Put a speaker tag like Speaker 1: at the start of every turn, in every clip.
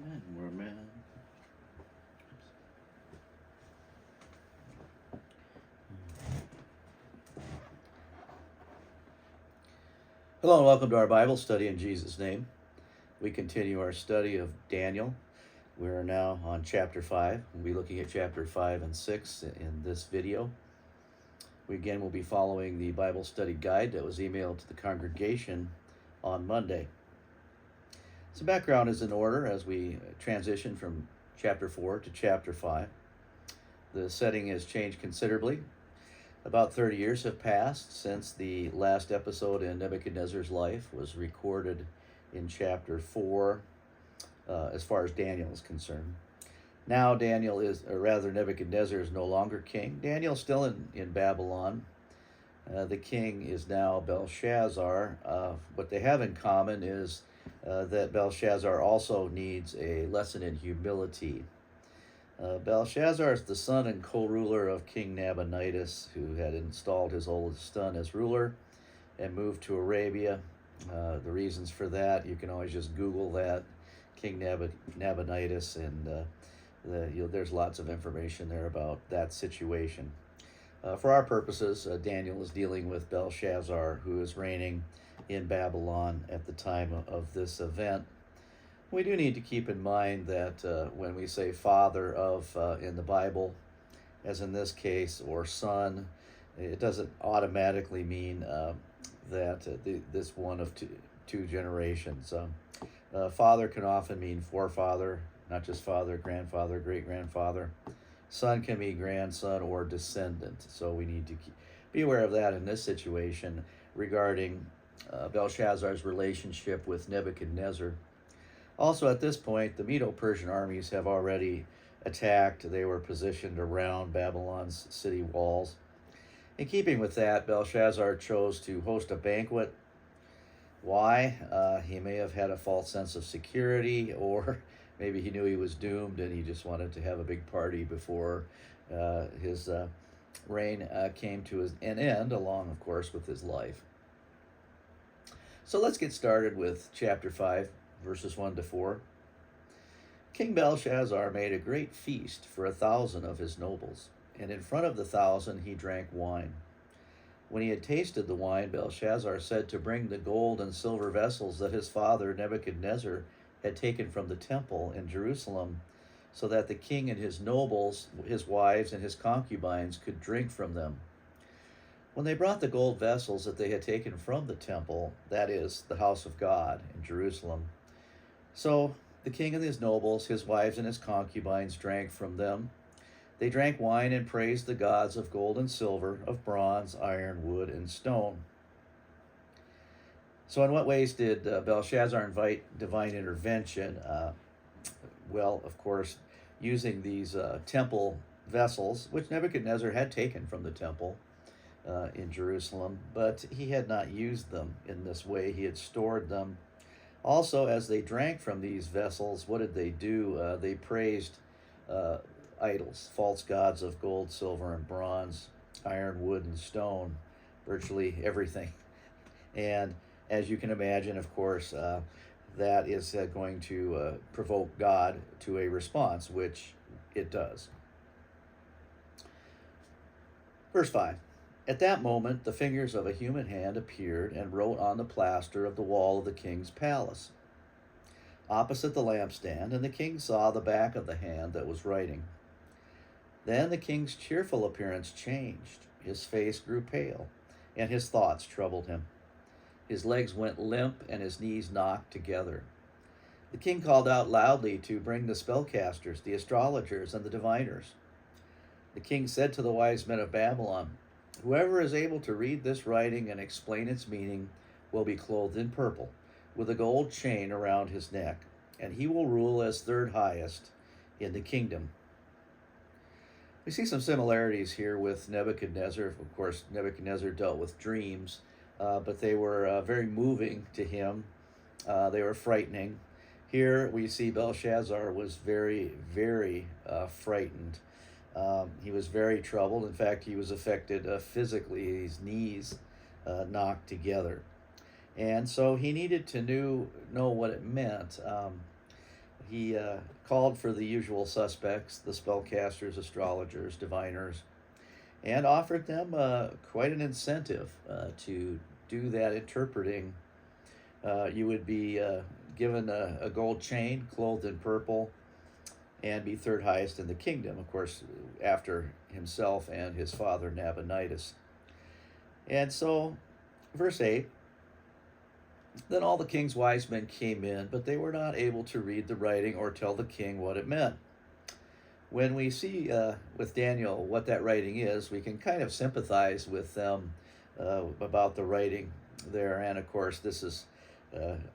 Speaker 1: and we're men. Hello and welcome to our Bible study in Jesus' name. We continue our study of Daniel. We are now on chapter 5. We'll be looking at chapter 5 and 6 in this video. We again will be following the Bible study guide that was emailed to the congregation on Monday. Some background is in order as we transition from chapter 4 to chapter 5. The setting has changed considerably. About 30 years have passed since the last episode in Nebuchadnezzar's life was recorded in chapter 4 as far as Daniel is concerned. Now Nebuchadnezzar is no longer king. Daniel's still in Babylon. The king is now Belshazzar. What they have in common is that Belshazzar also needs a lesson in humility. Belshazzar is the son and co-ruler of King Nabonidus, who had installed his oldest son as ruler and moved to Arabia. The reasons for that, you can always just Google that, King Nabonidus, and there's lots of information there about that situation. For our purposes, Daniel is dealing with Belshazzar, who is reigning in Babylon at the time of this event. We do need to keep in mind that when we say father of in the Bible, as in this case, or son, it doesn't automatically mean that this one of two generations. Father can often mean forefather, not just father, grandfather, great-grandfather. Son can be grandson or descendant. So we need to be aware of that in this situation regarding Belshazzar's relationship with Nebuchadnezzar. Also, at this point, the Medo-Persian armies have already attacked. They were positioned around Babylon's city walls. In keeping with that, Belshazzar chose to host a banquet. Why? He may have had a false sense of security, or maybe he knew he was doomed and he just wanted to have a big party before his reign came to an end, along, of course, with his life. So let's get started with chapter 5. Verses 1 to 4. King Belshazzar made a great feast for 1,000 of his nobles, and in front of the 1,000 he drank wine. When he had tasted the wine, Belshazzar said to bring the gold and silver vessels that his father Nebuchadnezzar had taken from the temple in Jerusalem, so that the king and his nobles, his wives, and his concubines could drink from them. When they brought the gold vessels that they had taken from the temple, that is, the house of God in Jerusalem, so the king and his nobles, his wives and his concubines drank from them. They drank wine and praised the gods of gold and silver, of bronze, iron, wood, and stone. So in what ways did Belshazzar invite divine intervention? Well, of course, using these temple vessels, which Nebuchadnezzar had taken from the temple in Jerusalem, but he had not used them in this way. He had stored them. Also, as they drank from these vessels, what did they do? They praised idols, false gods of gold, silver, and bronze, iron, wood, and stone, virtually everything. And as you can imagine, of course, that is going to provoke God to a response, which it does. Verse 5. At that moment, the fingers of a human hand appeared and wrote on the plaster of the wall of the king's palace, opposite the lampstand, and the king saw the back of the hand that was writing. Then the king's cheerful appearance changed. His face grew pale, and his thoughts troubled him. His legs went limp, and his knees knocked together. The king called out loudly to bring the spellcasters, the astrologers, and the diviners. The king said to the wise men of Babylon, "Whoever is able to read this writing and explain its meaning will be clothed in purple, with a gold chain around his neck, and he will rule as third highest in the kingdom." We see some similarities here with Nebuchadnezzar. Of course, Nebuchadnezzar dealt with dreams, but they were very moving to him. They were frightening. Here we see Belshazzar was very, very frightened. He was very troubled. In fact, he was affected physically. His knees knocked together. And so he needed to know what it meant. he called for the usual suspects, the spellcasters, astrologers, diviners, and offered them quite an incentive to do that interpreting. You would be given a gold chain, clothed in purple, and be third highest in the kingdom, of course, after himself and his father Nabonidus. And so, verse 8, then all the king's wise men came in, but they were not able to read the writing or tell the king what it meant. When we see with Daniel what that writing is, we can kind of sympathize with them about the writing there. And of course, this is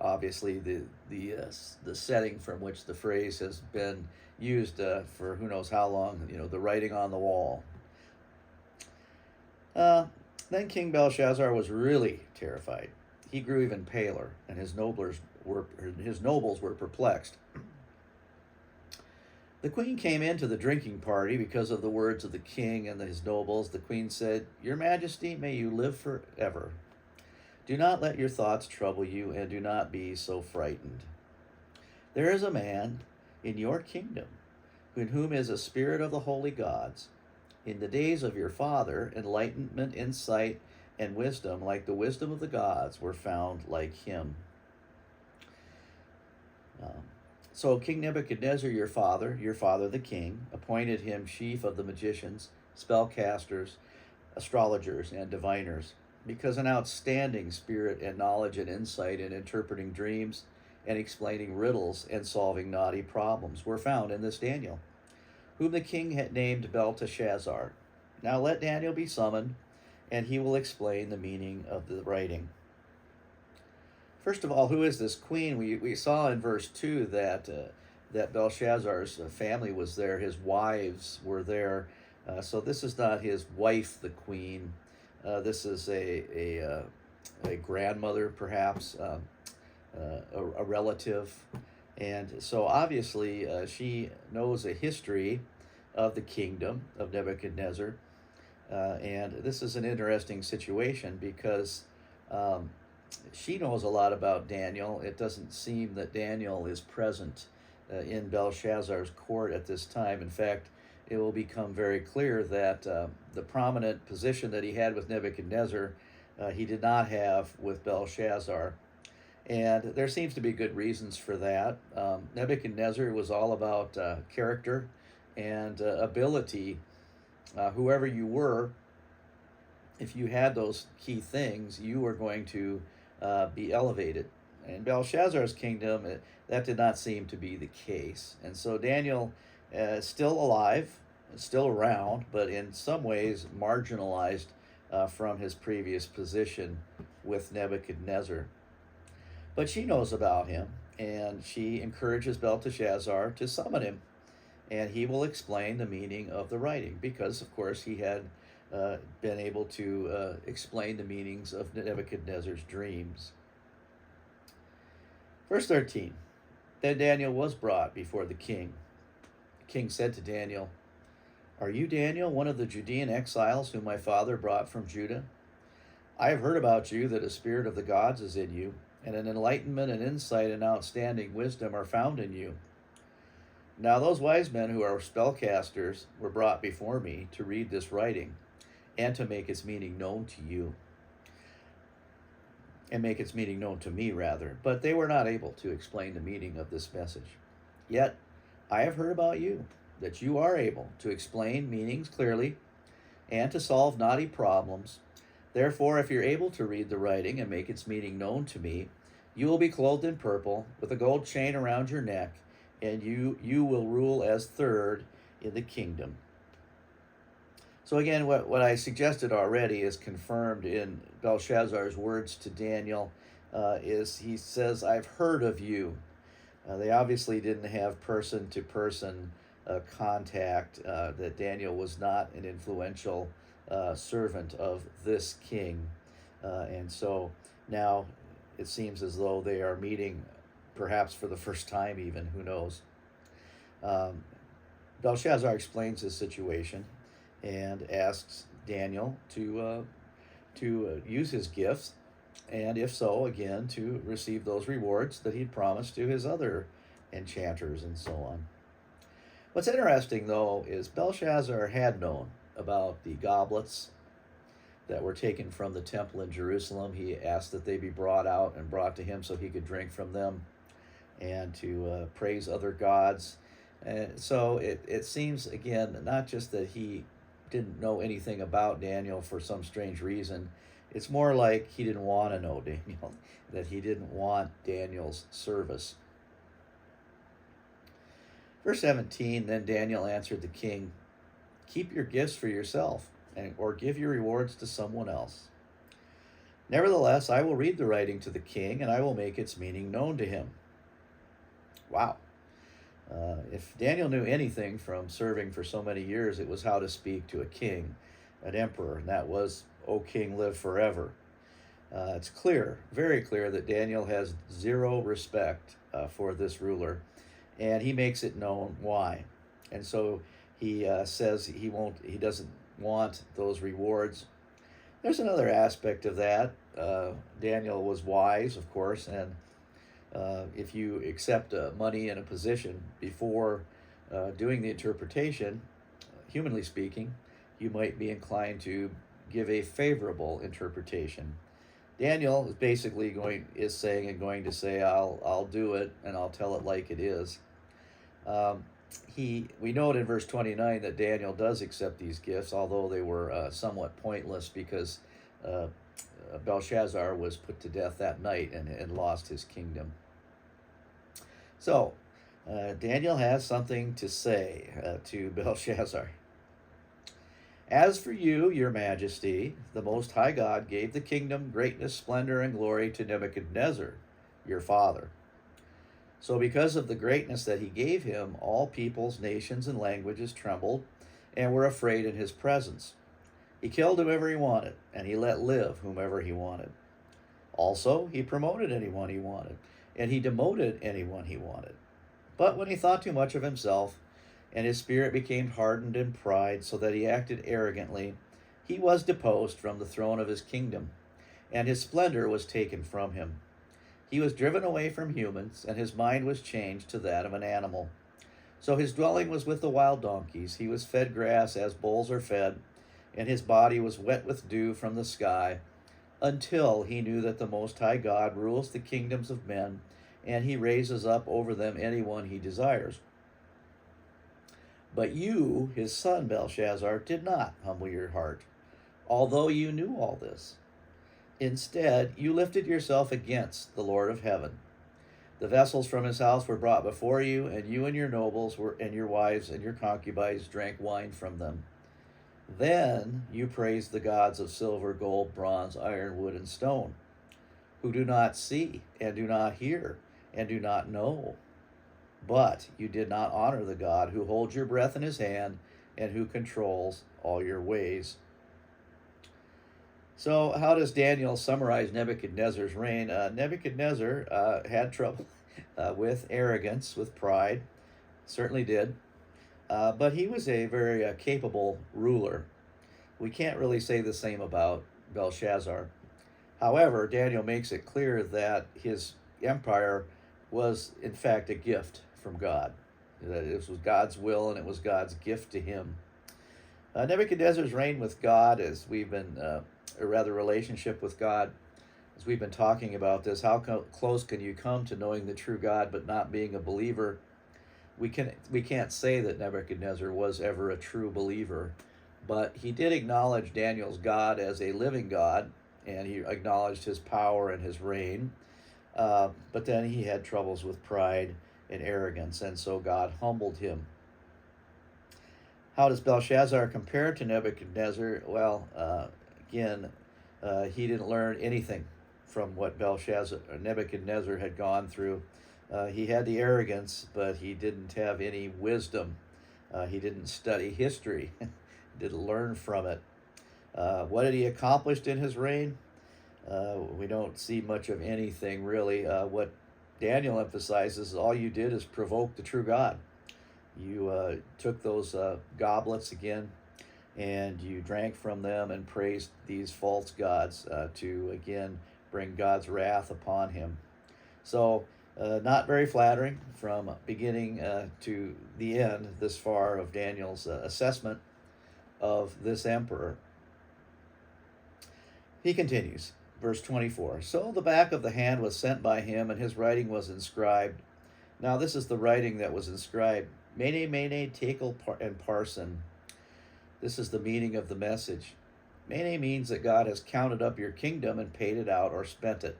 Speaker 1: obviously the setting from which the phrase has been used for who knows how long. You know, the writing on the wall. Then King Belshazzar was really terrified. He grew even paler, and his nobles were perplexed. The queen came into the drinking party because of the words of the king and his nobles. The queen said, "Your Majesty, may you live forever. Do not let your thoughts trouble you, and do not be so frightened. There is a man in your kingdom in whom is a spirit of the holy gods. In the days of your father, enlightenment, insight, and wisdom, like the wisdom of the gods, were found like him." So King Nebuchadnezzar, your father the king, appointed him chief of the magicians, spellcasters, astrologers, and diviners, because an outstanding spirit and knowledge and insight in interpreting dreams and explaining riddles and solving knotty problems were found in this Daniel, whom the king had named Belteshazzar. Now let Daniel be summoned, and he will explain the meaning of the writing. First of all, who is this queen? We saw in verse 2 that Belshazzar's family was there, his wives were there. So this is not his wife, the queen. This is a grandmother, perhaps, a relative. And so obviously she knows a history of the kingdom of Nebuchadnezzar. And this is an interesting situation because she knows a lot about Daniel. It doesn't seem that Daniel is present in Belshazzar's court at this time. In fact, it will become very clear that the prominent position that he had with Nebuchadnezzar, he did not have with Belshazzar. And there seems to be good reasons for that. Nebuchadnezzar was all about character and ability. Whoever you were, if you had those key things, you were going to be elevated. In Belshazzar's kingdom, that did not seem to be the case. And so Daniel is still alive, still around, but in some ways marginalized from his previous position with Nebuchadnezzar. But she knows about him, and she encourages Belteshazzar to summon him, and he will explain the meaning of the writing, because, of course, he had been able to explain the meanings of Nebuchadnezzar's dreams. Verse 13, then Daniel was brought before the king. The king said to Daniel, "Are you Daniel, one of the Judean exiles whom my father brought from Judah? I have heard about you that a spirit of the gods is in you, and an enlightenment and insight and outstanding wisdom are found in you. Now those wise men who are spellcasters were brought before me to read this writing, and to make its meaning known to you, and make its meaning known to me, rather. But they were not able to explain the meaning of this message. Yet I have heard about you, that you are able to explain meanings clearly, and to solve knotty problems. Therefore, if you're able to read the writing and make its meaning known to me, you will be clothed in purple, with a gold chain around your neck, and you will rule as third in the kingdom." So again, what I suggested already is confirmed in Belshazzar's words to Daniel. Is he says, "I've heard of you." They obviously didn't have person-to-person contact, that Daniel was not an influential servant of this king. And so now it seems as though they are meeting perhaps for the first time even, who knows. Belshazzar explains his situation and asks Daniel to use his gifts, and if so, again, to receive those rewards that he'd promised to his other enchanters and so on. What's interesting, though, is Belshazzar had known about the goblets that were taken from the temple in Jerusalem. He asked that they be brought out and brought to him so he could drink from them and to praise other gods. And so it seems, again, not just that he didn't know anything about Daniel for some strange reason. It's more like he didn't want to know Daniel, that he didn't want Daniel's service. Verse 17, then Daniel answered the king, keep your gifts for yourself, or give your rewards to someone else. Nevertheless, I will read the writing to the king, and I will make its meaning known to him. Wow. If Daniel knew anything from serving for so many years, it was how to speak to a king, an emperor, and that was, O king, live forever. It's clear, very clear, that Daniel has zero respect for this ruler, and he makes it known why. And so he says he doesn't want those rewards. There's another aspect of that. Daniel was wise, of course, and if you accept money and a position before doing the interpretation, humanly speaking, you might be inclined to give a favorable interpretation. Daniel is basically going to say, I'll do it, and I'll tell it like it is. We note in verse 29 that Daniel does accept these gifts, although they were somewhat pointless because Belshazzar was put to death that night and lost his kingdom. So, Daniel has something to say to Belshazzar. As for you, your majesty, the Most High God gave the kingdom, greatness, splendor, and glory to Nebuchadnezzar, your father. So because of the greatness that he gave him, all peoples, nations, and languages trembled and were afraid in his presence. He killed whomever he wanted, and he let live whomever he wanted. Also, he promoted anyone he wanted, and he demoted anyone he wanted. But when he thought too much of himself, and his spirit became hardened in pride, so that he acted arrogantly, he was deposed from the throne of his kingdom, and his splendor was taken from him. He was driven away from humans, and his mind was changed to that of an animal. So his dwelling was with the wild donkeys. He was fed grass as bulls are fed, and his body was wet with dew from the sky, until he knew that the Most High God rules the kingdoms of men, and he raises up over them anyone he desires. But you, his son Belshazzar, did not humble your heart, although you knew all this. Instead, you lifted yourself against the Lord of heaven. The vessels from his house were brought before you, and you and your nobles and your wives and your concubines drank wine from them. Then you praised the gods of silver, gold, bronze, iron, wood, and stone, who do not see and do not hear and do not know. But you did not honor the God who holds your breath in his hand and who controls all your ways. So how does Daniel summarize Nebuchadnezzar's reign? Nebuchadnezzar had trouble with arrogance, with pride, certainly did. But he was a very capable ruler. We can't really say the same about Belshazzar. However, Daniel makes it clear that his empire was, in fact, a gift from God. That it was God's will and it was God's gift to him. Nebuchadnezzar's reign with God, as we've been, or rather relationship with God, as we've been talking about this, how close can you come to knowing the true God but not being a believer? We can't say that Nebuchadnezzar was ever a true believer, but he did acknowledge Daniel's God as a living God, and he acknowledged his power and his reign. But then he had troubles with pride and arrogance, and so God humbled him. How does Belshazzar compare to Nebuchadnezzar? Well, again, he didn't learn anything from what Nebuchadnezzar had gone through. He had the arrogance, but he didn't have any wisdom. He didn't study history, didn't learn from it. What did he accomplish in his reign? We don't see much of anything, really. What Daniel emphasizes, all you did is provoke the true God. You took those goblets again, and you drank from them and praised these false gods to, again, bring God's wrath upon him. So Not very flattering from beginning to the end, this far, of Daniel's assessment of this emperor. He continues, verse 24. So the back of the hand was sent by him, and his writing was inscribed. Now this is the writing that was inscribed. Mene, mene, tekel, and parsin. This is the meaning of the message. Mene means that God has counted up your kingdom and paid it out or spent it.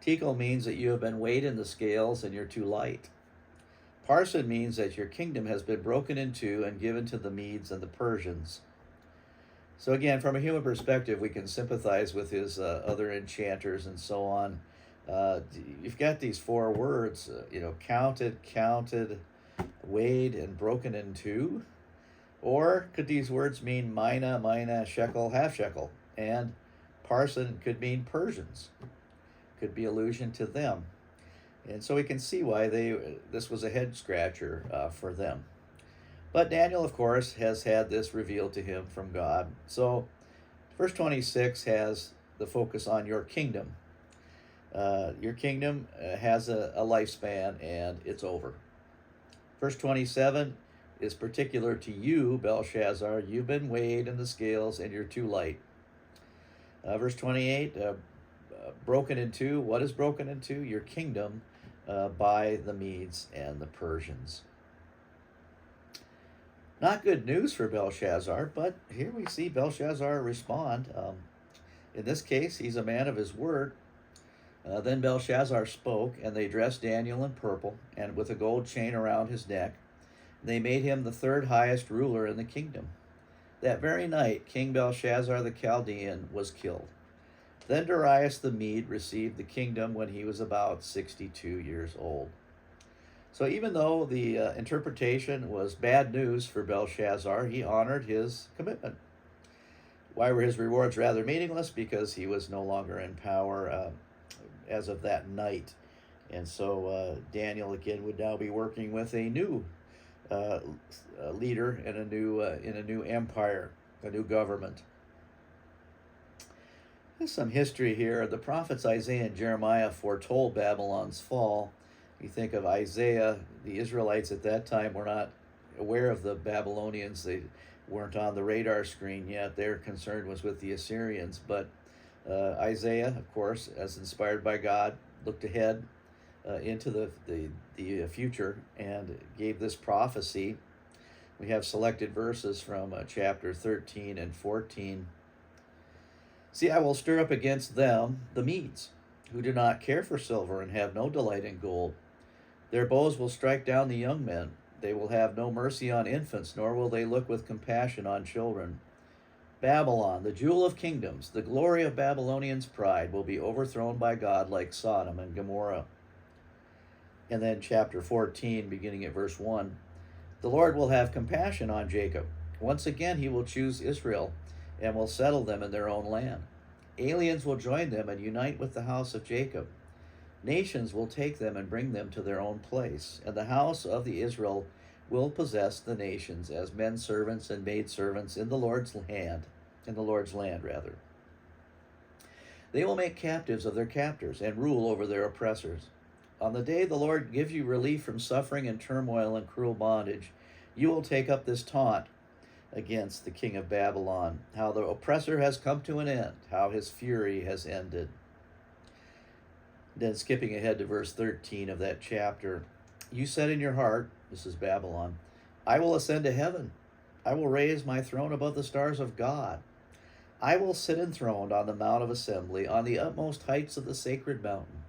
Speaker 1: Tekel means that you have been weighed in the scales and you're too light. Parsin means that your kingdom has been broken in two and given to the Medes and the Persians. So again, from a human perspective, we can sympathize with his other enchanters and so on. You've got these four words, counted, weighed, and broken in two. Or could these words mean mina, shekel, half shekel? And parsin could mean Persians. Could be allusion to them. And so we can see why this was a head scratcher for them. But Daniel, of course, has had this revealed to him from God. So verse 26 has the focus on your kingdom. Your kingdom has a lifespan and it's over. Verse 27 is particular to you, Belshazzar. You've been weighed in the scales and you're too light. Verse 28, broken in two. What is broken in two? Your kingdom by the Medes and the Persians. Not good news for Belshazzar, but here we see Belshazzar respond. In this case, he's a man of his word. Then Belshazzar spoke, and they dressed Daniel in purple and with a gold chain around his neck. They made him the third highest ruler in the kingdom. That very night, King Belshazzar the Chaldean was killed. Then Darius the Mede received the kingdom when he was about 62 years old. So even though the interpretation was bad news for Belshazzar, he honored his commitment. Why were his rewards rather meaningless? Because he was no longer in power as of that night. And so Daniel again would now be working with a new leader in a new empire, a new government. There's some history here. The prophets Isaiah and Jeremiah foretold Babylon's fall. You think of Isaiah, the Israelites at that time were not aware of the Babylonians. They weren't on the radar screen yet. Their concern was with the Assyrians. But Isaiah, of course, as inspired by God, looked ahead into the future and gave this prophecy. We have selected verses from chapter 13 and 14. See, I will stir up against them the Medes, who do not care for silver and have no delight in gold. Their bows will strike down the young men. They will have no mercy on infants, nor will they look with compassion on children. Babylon, the jewel of kingdoms, the glory of Babylonians' pride, will be overthrown by God like Sodom and Gomorrah. And then chapter 14, beginning at verse 1. The Lord will have compassion on Jacob. Once again he will choose Israel and will settle them in their own land. Aliens will join them and unite with the house of Jacob. Nations will take them and bring them to their own place, and the house of the Israel will possess the nations as men servants and maid servants in the Lord's land, rather. They will make captives of their captors and rule over their oppressors. On the day the Lord gives you relief from suffering and turmoil and cruel bondage, you will take up this taunt against the king of Babylon, how the oppressor has come to an end, how his fury has ended. Then skipping ahead to verse 13 of that chapter, you said in your heart, this is Babylon, I will ascend to heaven. I will raise my throne above the stars of God. I will sit enthroned on the mount of assembly, on the utmost heights of the sacred mountain.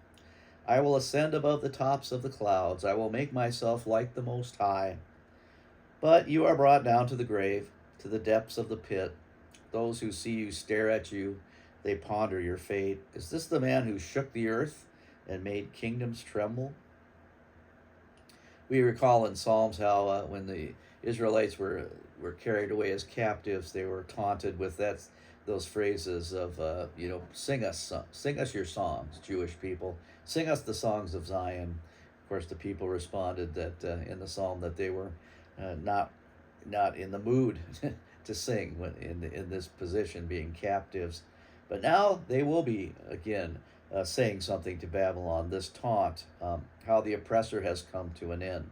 Speaker 1: I will ascend above the tops of the clouds. I will make myself like the Most High. But you are brought down to the grave, to the depths of the pit. Those who see you stare at you. They ponder your fate. Is this the man who shook the earth and made kingdoms tremble? We recall in Psalms how when the Israelites were carried away as captives, they were taunted with those phrases of, sing us your songs, Jewish people. Sing us the songs of Zion. Of course, the people responded that in the psalm that they were not in the mood to sing in this position, being captives. But now they will be again saying something to Babylon, this taunt, how the oppressor has come to an end.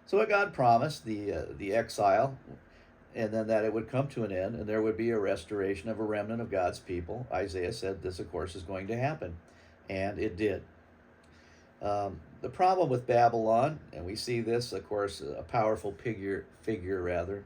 Speaker 1: So what God promised, the exile, and then that it would come to an end, and there would be a restoration of a remnant of God's people. Isaiah said this, of course, is going to happen, and it did. The problem with Babylon, and we see this, of course, a powerful figure rather,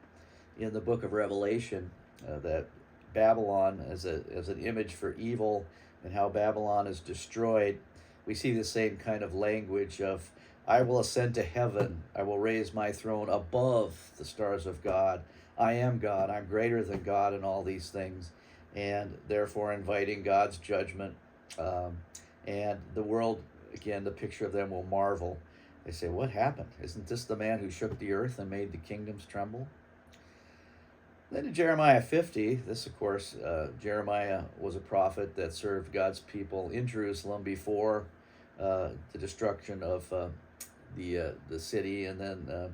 Speaker 1: in the book of Revelation, that Babylon as an image for evil and how Babylon is destroyed. We see the same kind of language of, I will ascend to heaven, I will raise my throne above the stars of God. I am God, I'm greater than God, and all these things, and therefore inviting God's judgment. And the world, again, the picture of them will marvel. They say, what happened? Isn't this the man who shook the earth and made the kingdoms tremble? Then in Jeremiah 50, this, of course, Jeremiah was a prophet that served God's people in Jerusalem before the destruction of the city, and then,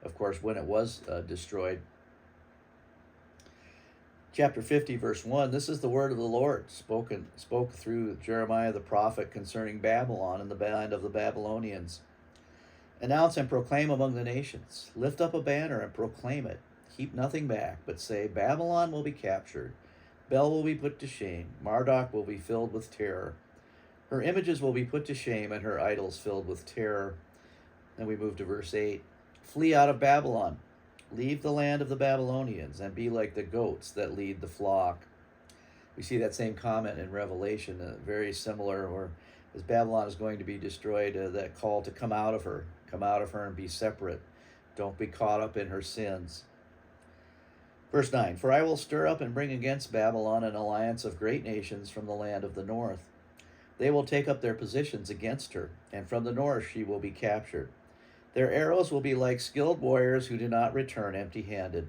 Speaker 1: of course, when it was destroyed. Chapter 50, verse 1, this is the word of the Lord, spoke through Jeremiah the prophet concerning Babylon and the land of the Babylonians. Announce and proclaim among the nations. Lift up a banner and proclaim it. Keep nothing back, but say, Babylon will be captured. Bel will be put to shame. Marduk will be filled with terror. Her images will be put to shame, and her idols filled with terror. Then we move to verse 8. Flee out of Babylon. Leave the land of the Babylonians, and be like the goats that lead the flock. We see that same comment in Revelation, very similar, or as Babylon is going to be destroyed, that call to come out of her and be separate. Don't be caught up in her sins. Verse 9, for I will stir up and bring against Babylon an alliance of great nations from the land of the north. They will take up their positions against her, and from the north she will be captured. Their arrows will be like skilled warriors who do not return empty-handed.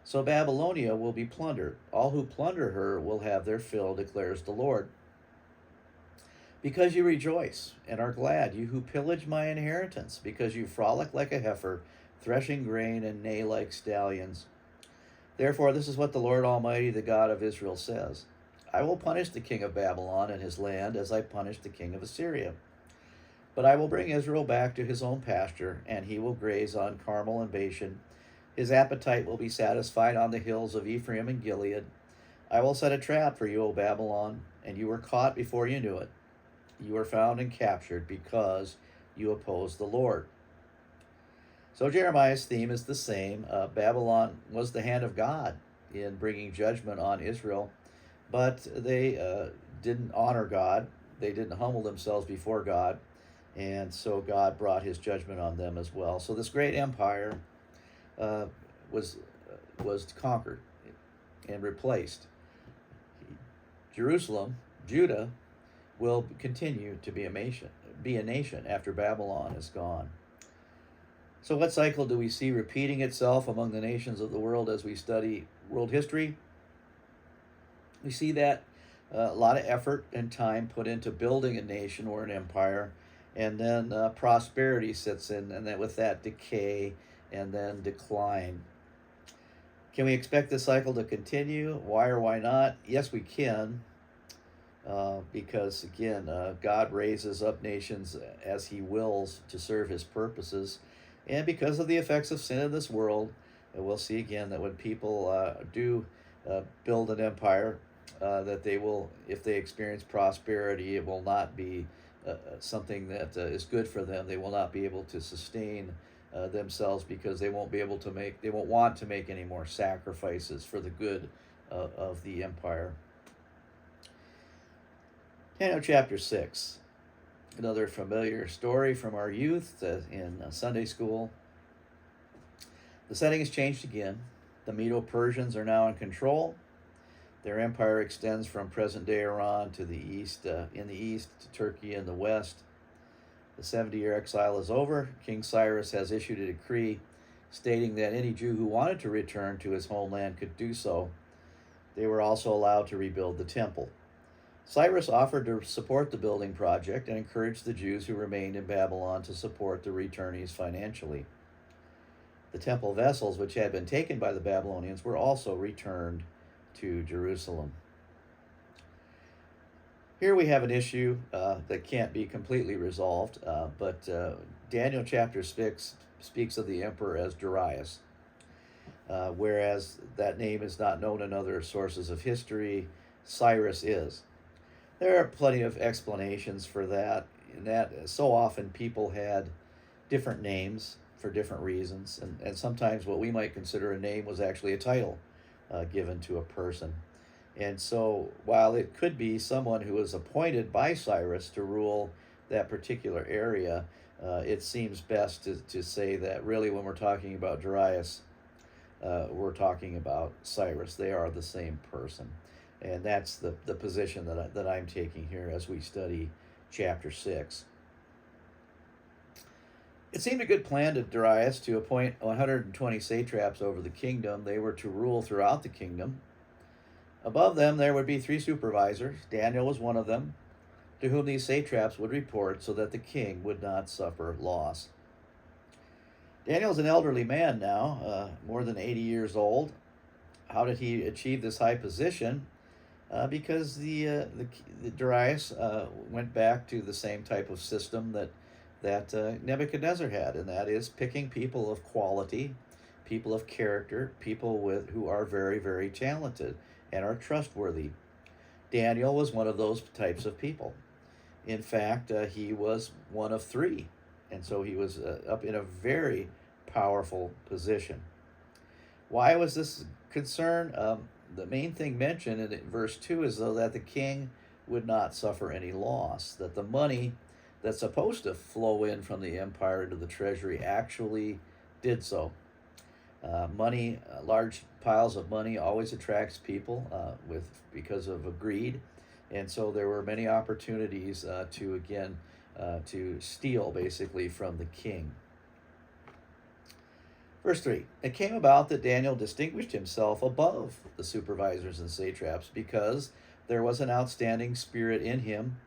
Speaker 1: So Babylonia will be plundered. All who plunder her will have their fill, declares the Lord. Because you rejoice and are glad, you who pillage my inheritance, because you frolic like a heifer, threshing grain, and neigh like stallions. Therefore, this is what the Lord Almighty, the God of Israel, says. I will punish the king of Babylon and his land as I punished the king of Assyria. But I will bring Israel back to his own pasture, and he will graze on Carmel and Bashan. His appetite will be satisfied on the hills of Ephraim and Gilead. I will set a trap for you, O Babylon, and you were caught before you knew it. You were found and captured because you opposed the Lord. So Jeremiah's theme is the same. Babylon was the hand of God in bringing judgment on Israel, but they didn't honor God. They didn't humble themselves before God, and so God brought his judgment on them as well. So this great empire was conquered and replaced. Jerusalem, Judah, will continue to be a nation after Babylon is gone. So what cycle do we see repeating itself among the nations of the world as we study world history? We see that a lot of effort and time put into building a nation or an empire, and then prosperity sets in, and then with that decay and then decline. Can we expect this cycle to continue? Why or why not? Yes, we can, because again, God raises up nations as he wills to serve his purposes. And because of the effects of sin in this world, we'll see again that when people do build an empire, that they will, if they experience prosperity, it will not be something that is good for them. They will not be able to sustain themselves because they won't want to make any more sacrifices for the good of the empire. Daniel chapter 6. Another familiar story from our youth in Sunday school. The setting has changed again. The Medo-Persians are now in control. Their empire extends from present-day Iran to the east, in the east to Turkey in the west. The 70-year exile is over. King Cyrus has issued a decree stating that any Jew who wanted to return to his homeland could do so. They were also allowed to rebuild the temple. Cyrus offered to support the building project and encouraged the Jews who remained in Babylon to support the returnees financially. The temple vessels, which had been taken by the Babylonians, were also returned to Jerusalem. Here we have an issue that can't be completely resolved, but Daniel chapter 6 speaks of the emperor as Darius, whereas that name is not known in other sources of history. Cyrus is. There are plenty of explanations for that, in that so often people had different names for different reasons, and sometimes what we might consider a name was actually a title given to a person. And so, while it could be someone who was appointed by Cyrus to rule that particular area, it seems best to say that really when we're talking about Darius, we're talking about Cyrus. They are the same person. And that's the position that I'm taking here as we study chapter 6. It seemed a good plan to Darius to appoint 120 satraps over the kingdom. They were to rule throughout the kingdom. Above them, there would be 3 supervisors. Daniel was one of them, to whom these satraps would report so that the king would not suffer loss. Daniel's an elderly man now, more than 80 years old. How did he achieve this high position? Because the Darius went back to the same type of system that Nebuchadnezzar had, and that is picking people of quality, people of character, people who are very, very talented and are trustworthy. Daniel was one of those types of people. In fact, he was one of 3, and so he was up in a very powerful position. Why was this concern? The main thing mentioned in verse 2 is though that the king would not suffer any loss, that the money that's supposed to flow in from the empire into the treasury actually did so. Money, large piles of money always attracts people because of greed, and so there were many opportunities to steal basically from the king. Verse 3, it came about that Daniel distinguished himself above the supervisors and satraps because there was an outstanding spirit in him.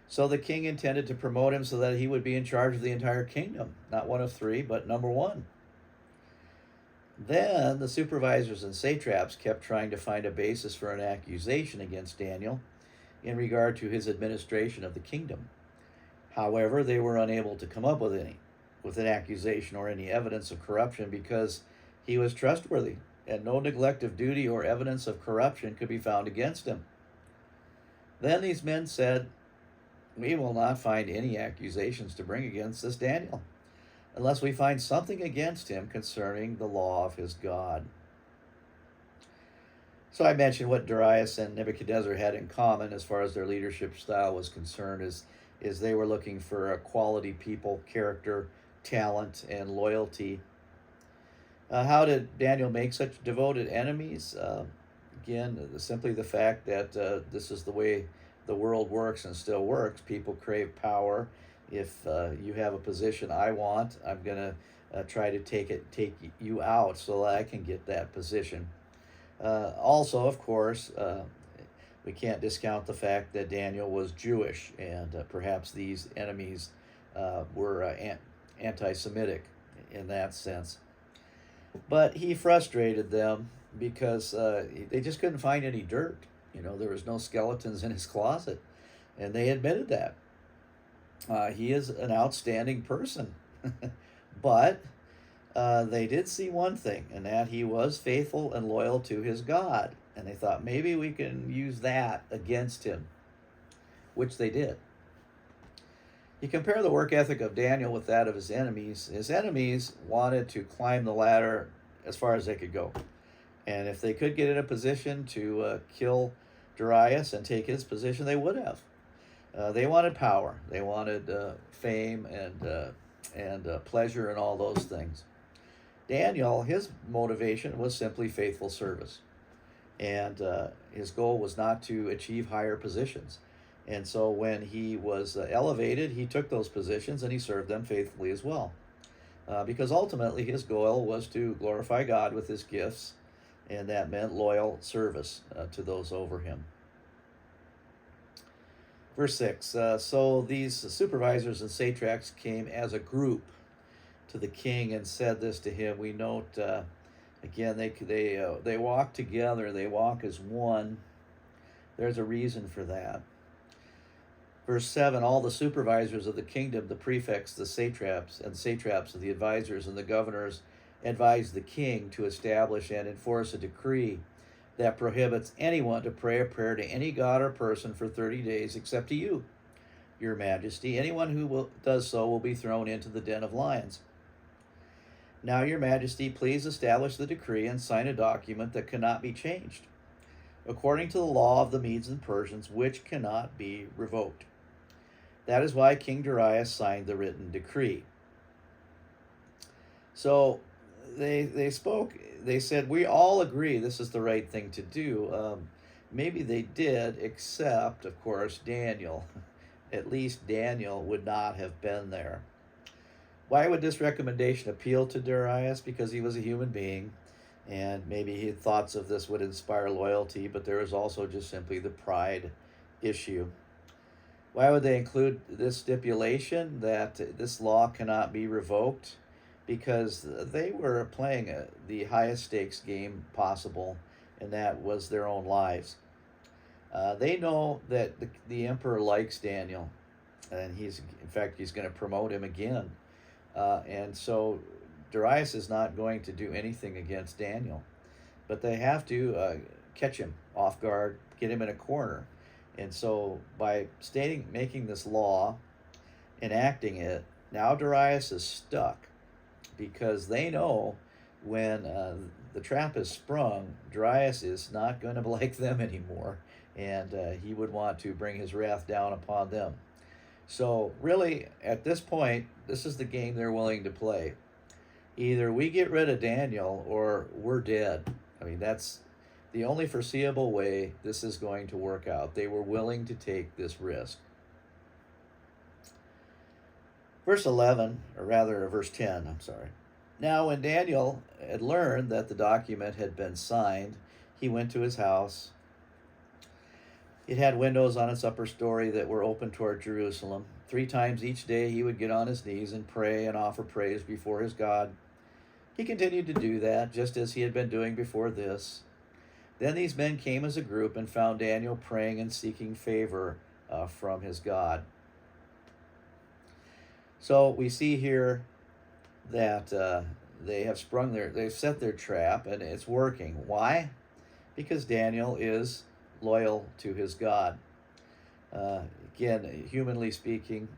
Speaker 1: So the king intended to promote him so that he would be in charge of the entire kingdom, not one of 3, but number 1. Then the supervisors and satraps kept trying to find a basis for an accusation against Daniel in regard to his administration of the kingdom. However, they were unable to come up with an accusation or any evidence of corruption because he was trustworthy, and no neglect of duty or evidence of corruption could be found against him. Then these men said, we will not find any accusations to bring against this Daniel, unless we find something against him concerning the law of his God. So I mentioned what Darius and Nebuchadnezzar had in common as far as their leadership style was concerned is they were looking for a quality people, character, talent, and loyalty. How did Daniel make such devoted enemies? Again, simply the fact that this is the way the world works and still works. People crave power. If you have a position I want, I'm going to try to take you out so that I can get that position. Also, of course, we can't discount the fact that Daniel was Jewish, and perhaps these enemies were anti-Semitic in that sense. But he frustrated them because they just couldn't find any dirt. There was no skeletons in his closet, and they admitted that. He is an outstanding person. But they did see one thing, and that he was faithful and loyal to his God. And they thought maybe we can use that against him, which they did. You compare the work ethic of Daniel with that of his enemies. His enemies wanted to climb the ladder as far as they could go. And if they could get in a position to kill Darius and take his position, they would have. They wanted power. They wanted fame and pleasure and all those things. Daniel, his motivation was simply faithful service. And his goal was not to achieve higher positions. And so when he was elevated, he took those positions and he served them faithfully as well. Because ultimately his goal was to glorify God with his gifts, and that meant loyal service to those over him. Verse 6, so these supervisors and satraps came as a group to the king and said this to him. We note, again, they walk together, they walk as one. There's a reason for that. Verse 7, all the supervisors of the kingdom, the prefects, the satraps, the advisors, and the governors advised the king to establish and enforce a decree that prohibits anyone to pray a prayer to any god or person for 30 days except to you, your majesty. Anyone who does so will be thrown into the den of lions. Now, your majesty, please establish the decree and sign a document that cannot be changed, according to the law of the Medes and Persians, which cannot be revoked. That is why King Darius signed the written decree. So they spoke, they said, we all agree this is the right thing to do. Maybe they did, except, of course, Daniel. At least Daniel would not have been there. Why would this recommendation appeal to Darius? Because he was a human being, and maybe he had thoughts of this would inspire loyalty, but there was also just simply the pride issue. Why would they include this stipulation that this law cannot be revoked? Because they were playing the highest stakes game possible, and that was their own lives. They know that the emperor likes Daniel, and he's going to promote him again. And so Darius is not going to do anything against Daniel, but they have to catch him off guard, get him in a corner. And so by making this law, enacting it, now Darius is stuck, because they know when the trap is sprung, Darius is not going to like them anymore, and he would want to bring his wrath down upon them. So really, at this point, this is the game they're willing to play. Either we get rid of Daniel or we're dead. I mean, that's the only foreseeable way this is going to work out. They were willing to take this risk. Verse 11, or rather verse 10, I'm sorry. Now when Daniel had learned that the document had been signed, he went to his house. It had windows on its upper story that were open toward Jerusalem. 3 times each day he would get on his knees and pray and offer praise before his God. He continued to do that, just as he had been doing before this. Then these men came as a group and found Daniel praying and seeking favor from his God. So we see here that they've set their trap, and it's working. Why? Because Daniel is loyal to his God. Again, humanly speaking,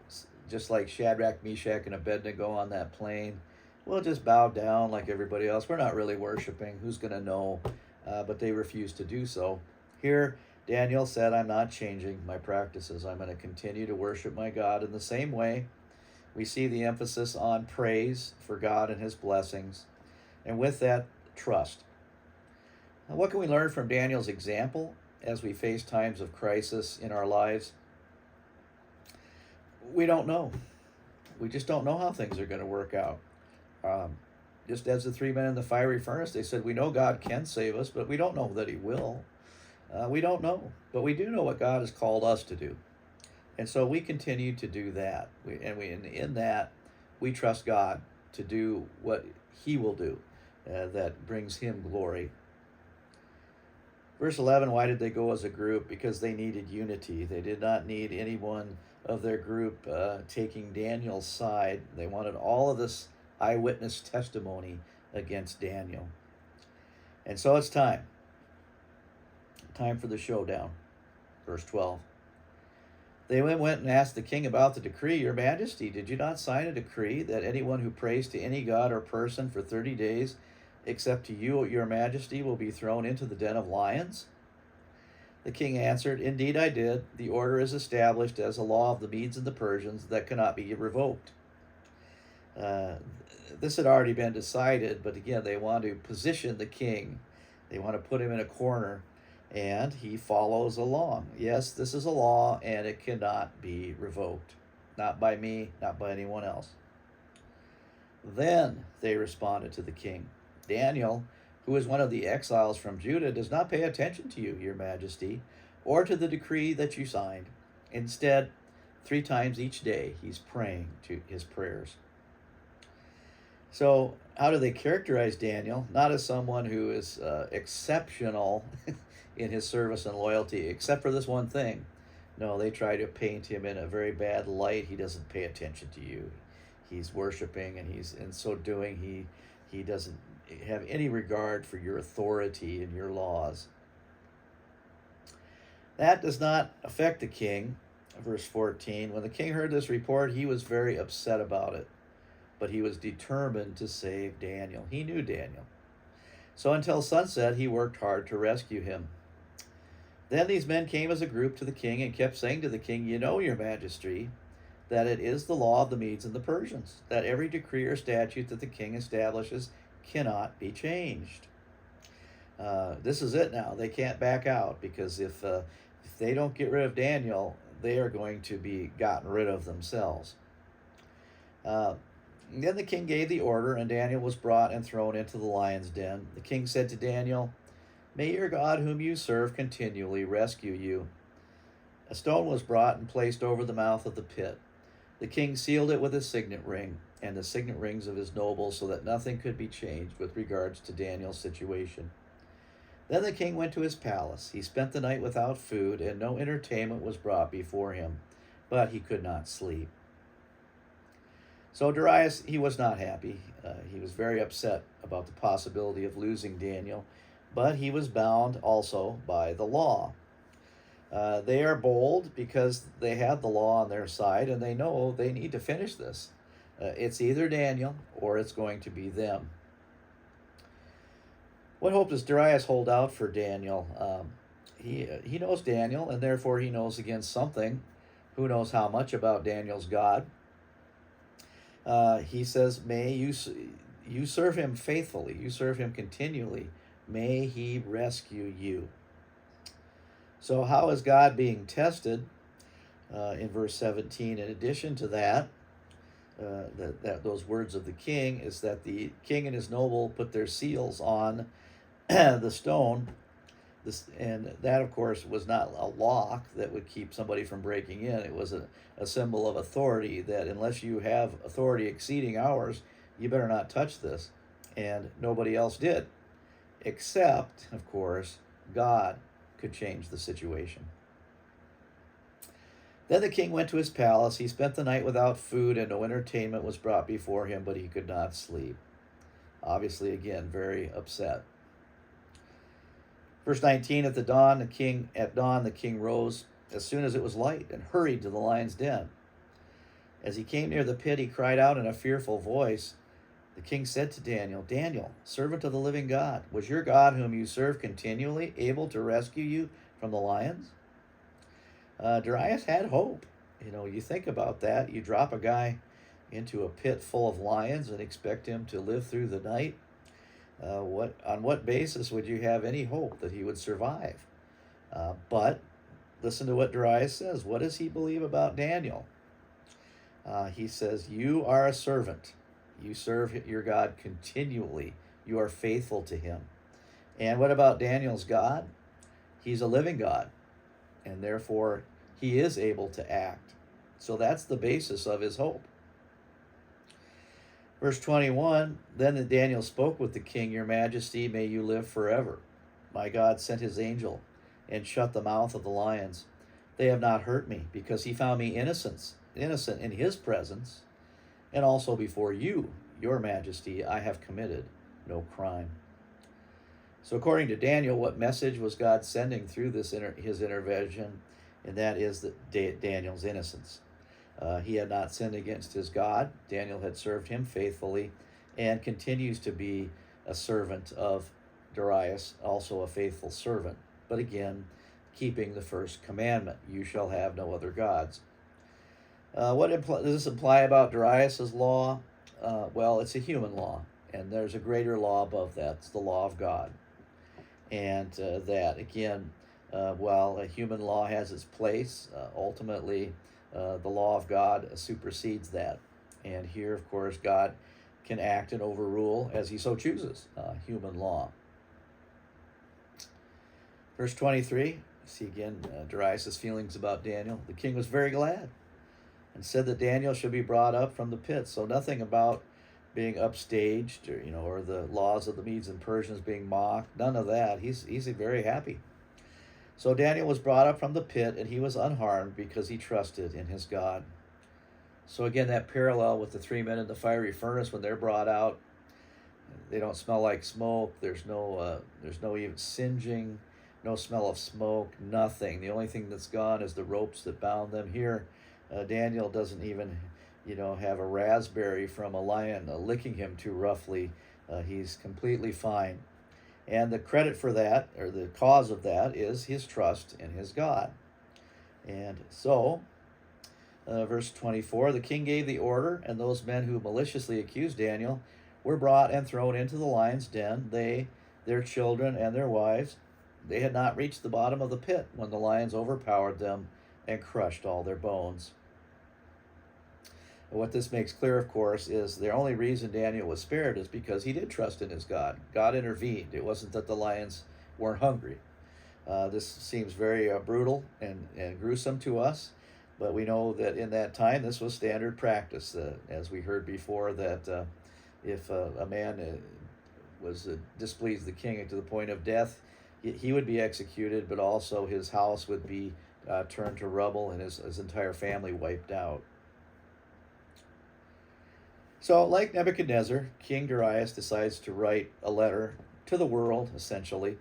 Speaker 1: just like Shadrach, Meshach, and Abednego on that plane, we'll just bow down like everybody else. We're not really worshiping. Who's going to know? But they refused to do so. Here, Daniel said, I'm not changing my practices. I'm going to continue to worship my God in the same way. We see the emphasis on praise for God and his blessings, and with that, trust. Now, what can we learn from Daniel's example as we face times of crisis in our lives? We don't know. We just don't know how things are going to work out. Just as the 3 men in the fiery furnace, they said, we know God can save us, but we don't know that he will. We don't know, but we do know what God has called us to do. And so we continue to do that. In that, we trust God to do what he will do that brings him glory. Verse 11, why did they go as a group? Because they needed unity. They did not need anyone of their group taking Daniel's side. They wanted all of this eyewitness testimony against Daniel. And so it's time. Time for the showdown. Verse 12. They went and asked the king about the decree. Your Majesty, did you not sign a decree that anyone who prays to any god or person for 30 days, except to you, your Majesty, will be thrown into the den of lions? The king answered, indeed I did. The order is established as a law of the Medes and the Persians that cannot be revoked. This had already been decided, but again, they want to position the king. They want to put him in a corner, and he follows along. Yes, this is a law, and it cannot be revoked. Not by me, not by anyone else. Then they responded to the king, Daniel, who is one of the exiles from Judah, does not pay attention to you, your Majesty, or to the decree that you signed. Instead, 3 times each day, he's praying to his prayers. So how do they characterize Daniel? Not as someone who is exceptional in his service and loyalty, except for this one thing. No, they try to paint him in a very bad light. He doesn't pay attention to you. He's worshiping, and he's in so doing he doesn't have any regard for your authority and your laws. That does not affect the king. Verse 14. When the king heard this report, he was very upset about it, but he was determined to save Daniel. He knew Daniel. So until sunset, he worked hard to rescue him. Then these men came as a group to the king and kept saying to the king, "You know, your majesty, that it is the law of the Medes and the Persians, that every decree or statute that the king establishes cannot be changed." This is it now. They can't back out, because if they don't get rid of Daniel, they are going to be gotten rid of themselves. Then the king gave the order, and Daniel was brought and thrown into the lion's den. The king said to Daniel, "May your God, whom you serve continually, rescue you." A stone was brought and placed over the mouth of the pit. The king sealed it with a signet ring and the signet rings of his nobles, so that nothing could be changed with regards to Daniel's situation. Then the king went to his palace. He spent the night without food, and no entertainment was brought before him, but he could not sleep. So Darius, he was not happy. He was very upset about the possibility of losing Daniel, but he was bound also by the law. They are bold because they have the law on their side, and they know they need to finish this. It's either Daniel or it's going to be them. What hope does Darius hold out for Daniel? He knows Daniel, and therefore he knows against something. Who knows how much about Daniel's God? He says, "May you serve him faithfully. You serve him continually. May he rescue you." So how is God being tested? In verse 17, in addition to that, those words of the king is that the king and his noble put their seals on the stone. And that, of course, was not a lock that would keep somebody from breaking in. It was a symbol of authority, that unless you have authority exceeding ours, you better not touch this. And nobody else did, except, of course, God could change the situation. Then the king went to his palace. He spent the night without food, and no entertainment was brought before him, but he could not sleep. Obviously, again, very upset. Verse 19, at dawn the king rose as soon as it was light and hurried to the lion's den. As he came near the pit, he cried out in a fearful voice. The king said to Daniel, "Daniel, servant of the living God, was your God, whom you serve continually, able to rescue you from the lions?" Darius had hope. You think about that. You drop a guy into a pit full of lions and expect him to live through the night. On what basis would you have any hope that he would survive? But listen to what Darius says. What does he believe about Daniel? He says, "You are a servant. You serve your God continually. You are faithful to him." And what about Daniel's God? He's a living God, and therefore he is able to act. So that's the basis of his hope. Verse 21, then Daniel spoke with the king, "Your majesty, may you live forever. My God sent his angel and shut the mouth of the lions. They have not hurt me, because he found me innocent in his presence, and also before you, your majesty, I have committed no crime." So according to Daniel, what message was God sending through his intervention? And that is that Daniel's innocence. He had not sinned against his God. Daniel had served him faithfully and continues to be a servant of Darius, also a faithful servant. But again, keeping the first commandment, "You shall have no other gods." What does this imply about Darius's law? Well, it's a human law, and there's a greater law above that. It's the law of God. And that, again, while a human law has its place, ultimately the law of God supersedes that. And here, of course, God can act and overrule as he so chooses human law. Verse 23, see again Darius' feelings about Daniel. The king was very glad and said that Daniel should be brought up from the pit. So nothing about being upstaged or the laws of the Medes and Persians being mocked. None of that. He's very happy. So Daniel was brought up from the pit, and he was unharmed because he trusted in his God. So again, that parallel with the 3 men in the fiery furnace, when they're brought out, they don't smell like smoke. There's no even singeing, no smell of smoke, nothing. The only thing that's gone is the ropes that bound them. Here, Daniel doesn't even, have a raspberry from a lion licking him too roughly. He's completely fine. And the credit for that, or the cause of that, is his trust in his God. And so, verse 24, the king gave the order, and those men who maliciously accused Daniel were brought and thrown into the lion's den, they, their children, and their wives. They had not reached the bottom of the pit when the lions overpowered them and crushed all their bones. And what this makes clear, of course, is the only reason Daniel was spared is because he did trust in his God. God intervened. It wasn't that the lions weren't hungry. This seems very brutal and gruesome to us, but we know that in that time this was standard practice. As we heard before, that if a man was displeased the king to the point of death, he would be executed, but also his house would be turned to rubble and his entire family wiped out. So, like Nebuchadnezzar, King Darius decides to write a letter to the world, essentially.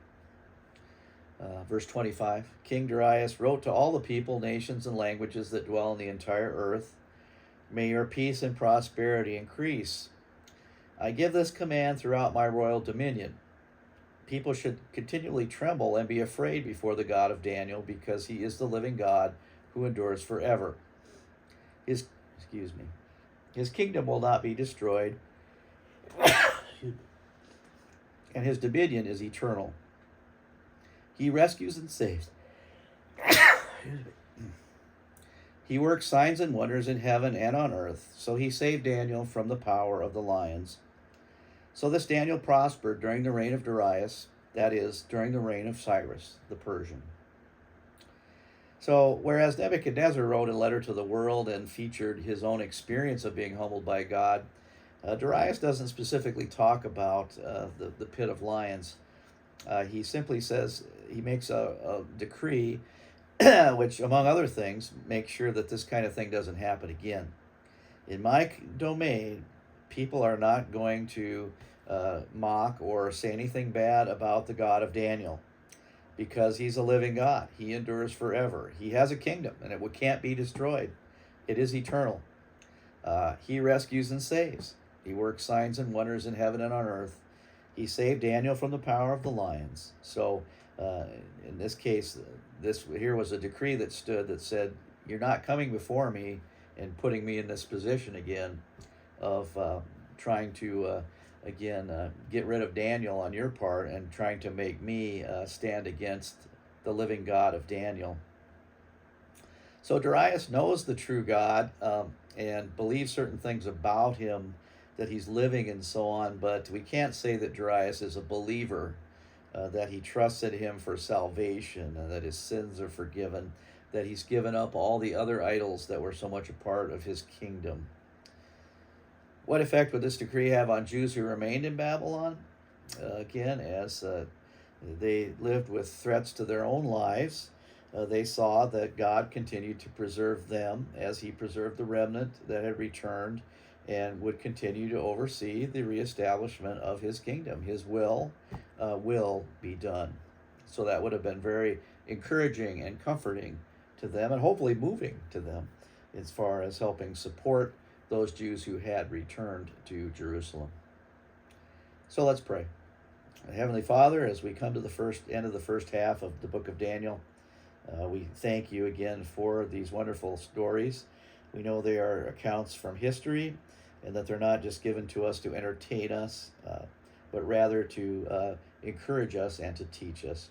Speaker 1: Verse 25, King Darius wrote to all the people, nations, and languages that dwell on the entire earth, may your peace and prosperity increase. I give this command throughout my royal dominion. People should continually tremble and be afraid before the God of Daniel, because he is the living God who endures forever. His kingdom will not be destroyed, and his dominion is eternal. He rescues and saves. He works signs and wonders in heaven and on earth, so he saved Daniel from the power of the lions. So this Daniel prospered during the reign of Darius, that is, during the reign of Cyrus the Persian. So, whereas Nebuchadnezzar wrote a letter to the world and featured his own experience of being humbled by God, Darius doesn't specifically talk about the pit of lions. He simply says, he makes a decree, which, among other things, makes sure that this kind of thing doesn't happen again. In my domain, people are not going to mock or say anything bad about the God of Daniel, because he's a living God. He endures forever. He has a kingdom, and it can't be destroyed. It is eternal. He rescues and saves. He works signs and wonders in heaven and on earth. He saved Daniel from the power of the lions. So in this case, this here was a decree that stood that said, you're not coming before me and putting me in this position again of trying to get rid of Daniel on your part and trying to make me stand against the living God of Daniel. So Darius knows the true God and believes certain things about him, that he's living and so on, but we can't say that Darius is a believer, that he trusted him for salvation, and that his sins are forgiven, that he's given up all the other idols that were so much a part of his kingdom. What effect would this decree have on Jews who remained in Babylon? Again, as they lived with threats to their own lives, they saw that God continued to preserve them as he preserved the remnant that had returned and would continue to oversee the reestablishment of his kingdom. His will be done. So that would have been very encouraging and comforting to them, and hopefully moving to them as far as helping support those Jews who had returned to Jerusalem. So let's pray. Heavenly Father, as we come to the end of the first half of the book of Daniel, we thank you again for these wonderful stories. We know they are accounts from history, and that they're not just given to us to entertain us, but rather to encourage us and to teach us.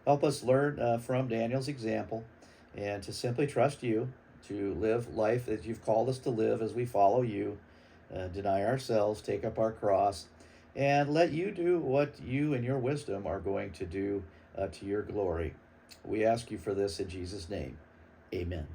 Speaker 1: Help us learn from Daniel's example, and to simply trust you, to live life as you've called us to live as we follow you, deny ourselves, take up our cross, and let you do what you in your wisdom are going to do to your glory. We ask you for this in Jesus' name. Amen.